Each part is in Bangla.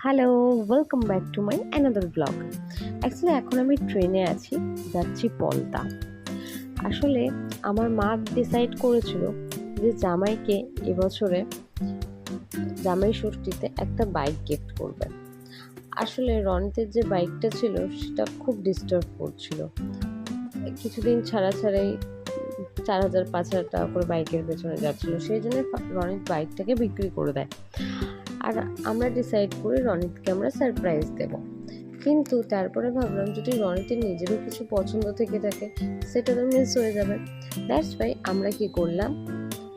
Hello, welcome back to my another blog. Actually এখন আমি ট্রেনে আছি, যাচ্ছি পলতা। আসলে আমার মা ডিসাইড করেছিল যে জামাইকে এবছরে জামাই ষষ্ঠীতে একটা বাইক গিফট করবে। আসলে রনিতের যে বাইকটা ছিল সেটা খুব ডিস্টার্ব করছিল। কিছুদিন ছাড়া ছাড়াই 4,000-5,000 টাকা করে বাইকের পেছনে যাচ্ছিল, সেই জন্য রনিত বাইকটাকে বিক্রি করে দেয়। আর আমরা ডিসাইড করি রনিতকে আমরা সারপ্রাইজ দেব। কিন্তু তারপরে ভাবলাম যদি রনিতের নিজেরও কিছু পছন্দ থেকে থাকে সেটা তো মিস হয়ে যাবে। দ্যাটস ওয়াই আমরা কি করলাম,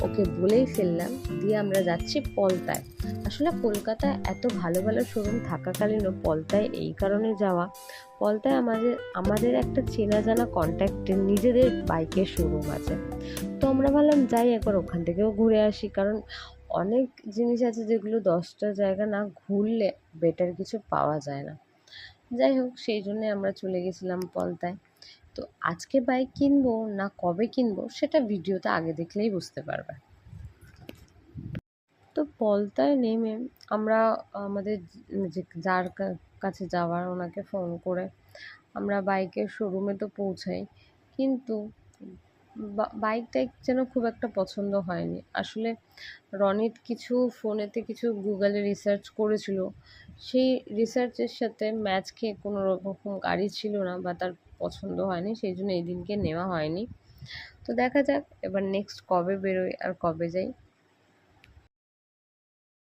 ওকে বলেই ফেললাম, দিয়ে আমরা যাচ্ছি পলতায়। আসলে কলকাতায় এত ভালো ভালো শোরুম থাকাকালীনও পলতায় এই কারণে যাওয়া, পলতায় আমাদের আমাদের একটা চেনা জানা কন্ট্যাক্টের নিজেদের বাইকের শোরুম আছে। তো আমরা ভাবলাম যাই একবার ওখান থেকেও ঘুরে আসি, কারণ অনেক জিনিস আছে যেগুলো 10টা জায়গা না ঘুরলে বেটার কিছু পাওয়া যায় না। যাই হোক, সেই জন্যে আমরা চলে গেছিলাম পলতায়। তো আজকে বাইক কিনবো না কবে কিনবো সেটা ভিডিওতে আগে দেখলেই বুঝতে পারবে। তো পলতায় নেমে আমরা আমাদের যে যার কাছে যাওয়ার ওনাকে ফোন করে আমরা বাইকের শোরুমে তো পৌঁছাই, কিন্তু বাইকটা যেন খুব একটা পছন্দ হয়নি। আসলে রনিত কিছু ফোনেতে কিছু গুগলে রিসার্চ করেছিল, সেই রিসার্চের সাথে ম্যাচ খেয়ে কোনো রকম গাড়ি ছিল না বা তার পছন্দ হয়নি, সেই জন্য এই দিনকে নেওয়া হয়নি। তো দেখা যাক এবার নেক্সট কবে বেরোয় আর কবে যাই।